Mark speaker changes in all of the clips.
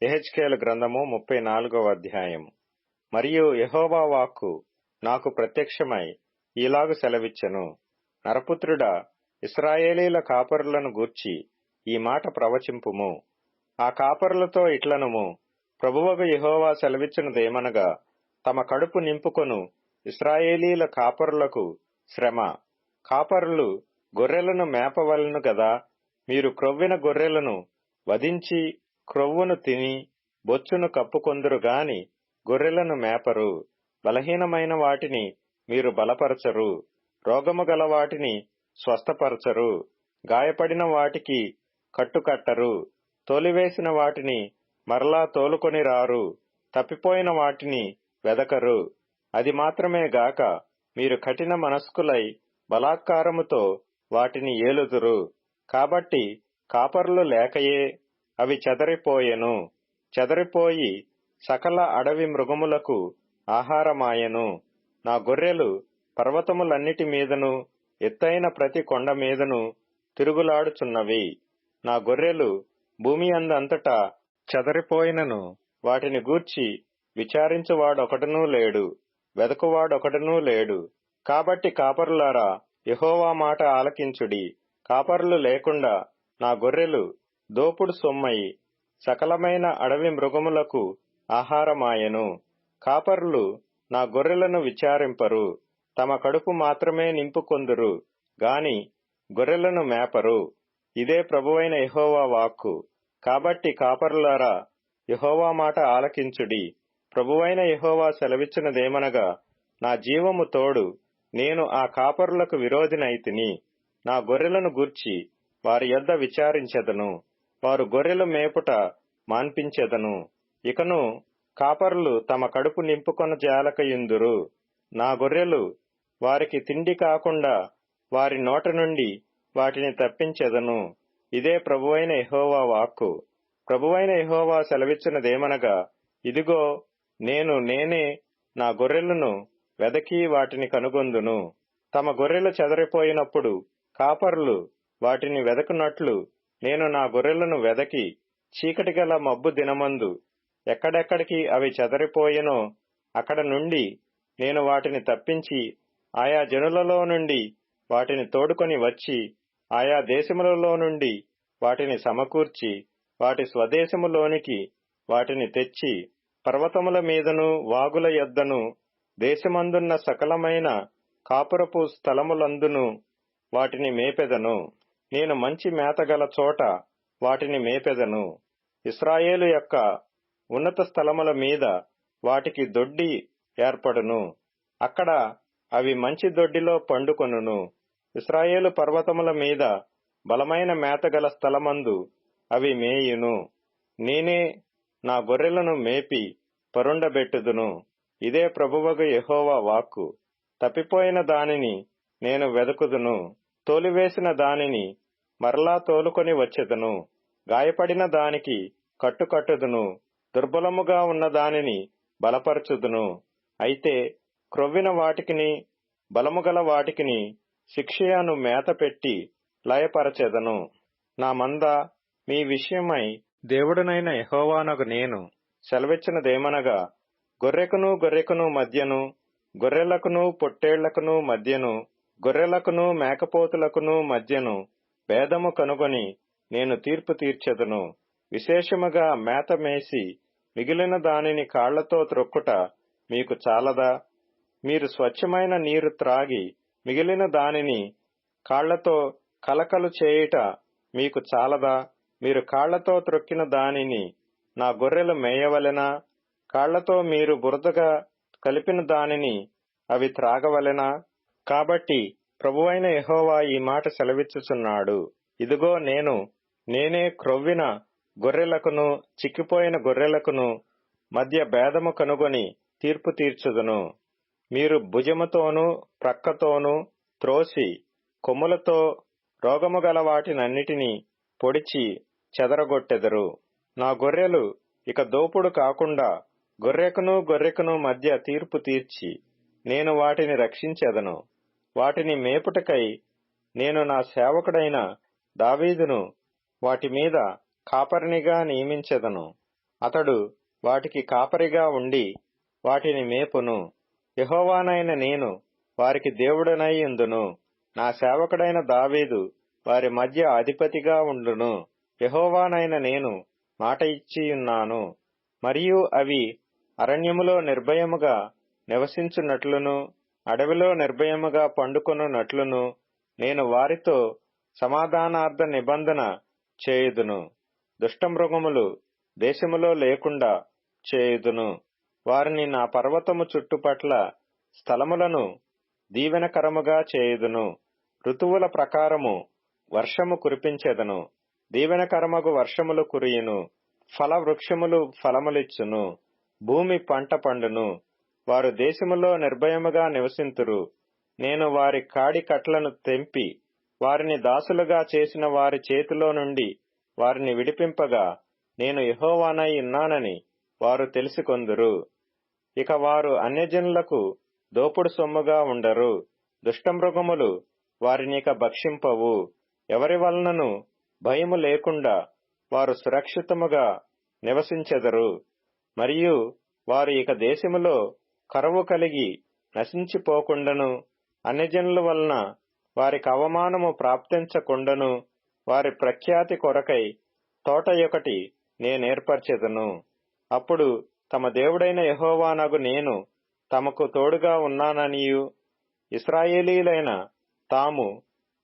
Speaker 1: యెహెజ్కేలు గ్రంథము 34వ అధ్యాయము. మరియు యెహోవా వాక్కు నాకు ప్రత్యక్షమై ఈలాగు సెలవిచ్చెను. నరపుత్రుడా, ఇశ్రాయేలీల కాపరులను గూర్చి ఈ మాట ప్రవచింపుము. ఆ కాపరులతో ఇట్లనుము, ప్రభువగు యెహోవా సెలవిచ్చినదేమనగా, తమ కడుపు నింపుకొను ఇశ్రాయేలీల కాపరులకు శ్రమ. కాపరులు గొర్రెలను మేపవలెను గదా. మీరు క్రొవ్విన గొర్రెలను వధించి క్రొవ్వును తిని బొచ్చును కప్పుకొందురు గాని గొర్రెలను మేపరు. బలహీనమైన వాటిని మీరు బలపరచరు, రోగము గల వాటిని స్వస్థపరచరు, గాయపడిన వాటికి కట్టుకట్టరు, తోలివేసిన వాటిని మరలా తోలుకొని రారు, తప్పిపోయిన వాటిని వెదకరు. అది మాత్రమే గాక మీరు కఠిన మనస్కులై బలాత్కారముతో వాటిని ఏలుదురు. కాబట్టి కాపరులు లేకయే అవి చెదరిపోయెను. చెదరిపోయి సకల అడవి మృగములకు ఆహారమాయెను. నా గొర్రెలు పర్వతములన్నిటి మీదను ఎత్తైన ప్రతి కొండ మీదను తిరుగులాడుచున్నవి. నా గొర్రెలు భూమి అందంతటా చెదరిపోయినను వాటిని గూర్చి విచారించువాడొకడునూ లేడు, వెదకువాడొకడునూ లేడు. కాబట్టి కాపరులారా, యెహోవా మాట ఆలకించుడి. కాపరులు లేకుండా నా గొర్రెలు దోపుడు సొమ్మయి సకలమైన అడవి మృగములకు ఆహారమాయెను. కాపరులు నా గొర్రెలను విచారింపరు, తమ కడుపు మాత్రమే నింపుకొందురు గాని గొర్రెలను మేపరు. ఇదే ప్రభువైన యెహోవా వాక్కు. కాబట్టి కాపరులారా, యెహోవా మాట ఆలకించుడి. ప్రభువైన యెహోవా సెలవిచ్చినదేమనగా, నా జీవము తోడు నేను ఆ కాపరులకు విరోధినైతిని. నా గొర్రెలను గూర్చి వారి యొద్ద విచారించెదను, వారు గొర్రెలు మేపుట మాన్పించెదను. ఇకను కాపరులు తమ కడుపు నింపుకొన జాలకయుందురు. నా గొర్రెలు వారికి తిండి కాకుండా వారి నోట నుండి వాటిని తప్పించెదను. ఇదే ప్రభువైన యెహోవా వాక్కు. ప్రభువైన యెహోవా సెలవిచ్చినదేమనగా, ఇదిగో నేనే నా గొర్రెలను వెదకి వాటిని కనుగొందును. తమ గొర్రెలు చెదరిపోయినప్పుడు కాపరులు వాటిని వెదకునట్లు నేను నా గొర్రెలను వెదకి చీకటి గల మబ్బు దినమందు ఎక్కడెక్కడికి అవి చెదరిపోయెనో అక్కడ నుండి నేను వాటిని తప్పించి ఆయా జనులలో నుండి వాటిని తోడుకొని వచ్చి ఆయా దేశములలో నుండి వాటిని సమకూర్చి వాటి స్వదేశములోనికి వాటిని తెచ్చి పర్వతముల మీదను వాగుల యొద్దను దేశమందున్న సకలమైన కాపురపు స్థలములందును వాటిని మేపెదను. నేను మంచి మేతగల చోట వాటిని మేపెదను. ఇశ్రాయేలు యొక్క ఉన్నత స్థలముల మీద వాటికి దొడ్డి ఏర్పడును. అక్కడ అవి మంచి దొడ్డిలో పండుకొనును. ఇశ్రాయేలు పర్వతముల మీద బలమైన మేతగల స్థలమందు అవి మేయును. నేనే నా గొర్రెలను మేపి పరుండబెట్టుదును. ఇదే ప్రభువగు యెహోవా వాక్కు. తప్పిపోయిన దానిని నేను వెదకుదును, తోలివేసిన దానిని మరలా తోలుకొని వచ్చెదను. గాయపడిన దానికి కట్టుకట్టుదును, దుర్బలముగా ఉన్న దానిని బలపరచుదును. అయితే క్రొవ్విన వాటికిని బలముగల వాటికిని శిక్షయను మేత పెట్టి లయపరచెదను. నా మంద మీ విషయమై దేవుడనైన యెహోవానగు నేను సెలవిచ్చినదేమనగా, గొర్రెకును మధ్యను, గొర్రెలకును పొట్టేళ్లకును మధ్యను, గొర్రెలకును మేకపోతులకును మధ్యను భేదము కనుగొని నేను తీర్పు తీర్చెదను. విశేషముగా మేత మేసి మిగిలిన దానిని కాళ్లతో త్రొక్కుట మీకు చాలదా? మీరు స్వచ్ఛమైన నీరు త్రాగి మిగిలిన దానిని కాళ్లతో కలకలు చేయుట మీకు చాలదా? మీరు కాళ్లతో త్రొక్కిన దానిని నా గొర్రెలు మేయవలెనా? కాళ్లతో మీరు బురదగా కలిపిన దానిని అవి త్రాగవలెనా? కాబట్టి ప్రభువైన యెహోవా ఈ మాట సెలవిచ్చుచున్నాడు. ఇదిగో నేనే క్రొవ్విన గొర్రెలకును చిక్కిపోయిన గొర్రెలకును మధ్య భేదము కనుగొని తీర్పు తీర్చుదును. మీరు భుజముతోనూ ప్రక్కతోనూ త్రోసి కొమ్ములతో రోగము గల వాటినన్నిటినీ పొడిచి చెదరగొట్టెదరు. నా గొర్రెలు ఇక దోపుడు కాకుండా గొర్రెకును మధ్య తీర్పు తీర్చి నేను వాటిని రక్షించెదను. వాటిని మేపుటకై నేను నా సేవకుడైన దావీదును వాటి మీద కాపరినిగా నియమించెదను. అతడు వాటికి కాపరిగా ఉండి వాటిని మేపును. యెహోవానైన నేను వారికి దేవుడనై యుందును. నా సేవకుడైన దావీదు వారి మధ్య అధిపతిగా ఉండును. యెహోవానైన నేను మాట ఇచ్చియున్నాను. మరియు అవి అరణ్యములో నిర్భయముగా నివసించున్నట్లును అడవిలో నిర్భయముగా పండుకొనున్నట్లును నేను వారితో సమాధానార్థ నిబంధన చేయుదును. దుష్టమృగములు దేశములో లేకుండా చేయుదును. వారిని నా పర్వతము చుట్టుపట్ల స్థలములను దీవెనకరముగా చేయుదును. ఋతువుల ప్రకారము వర్షము కురిపించెదను. దీవెనకరమగు వర్షములు కురియును. ఫల వృక్షములు ఫలములిచ్చును. భూమి పంట పండును. వారు దేశములో నిర్భయముగా నివసింతురు. నేను వారి కాడి కట్లను తెంపి వారిని దాసులుగా చేసిన వారి చేతిలో నుండి వారిని విడిపింపగా నేను యెహోవానై ఉన్నానని వారు తెలుసుకొందురు. ఇక వారు అన్యజనులకు దోపుడు సొమ్ముగా ఉండరు. దుష్టమృగములు వారినిక భక్షింపవు. ఎవరి వలనను భయము లేకుండా వారు సురక్షితముగా నివసించెదరు. మరియు వారు ఇక దేశములో కరువు కలిగి నశించిపోకుండను, అన్యజనుల వలన వారికి అవమానము ప్రాప్తించకుండను వారి ప్రఖ్యాతి కొరకై తోటయొకటి నేనేర్పరచెదను. అప్పుడు తమ దేవుడైన యెహోవానగు నేను తమకు తోడుగా ఉన్నాననియు ఇశ్రాయేలీలైన తాము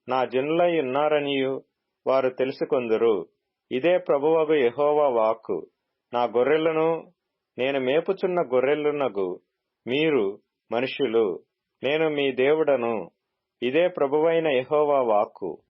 Speaker 1: నా జనులై ఉన్నారనియు వారు తెలుసుకొందురు. ఇదే ప్రభువగు యెహోవా వాక్కు. నా గొర్రెలను నేను మేపుచున్న గొర్రెలునగు మీరు మనుష్యులు, నేను మీ దేవుడను. ఇదే ప్రభువైన యెహోవా వాక్కు.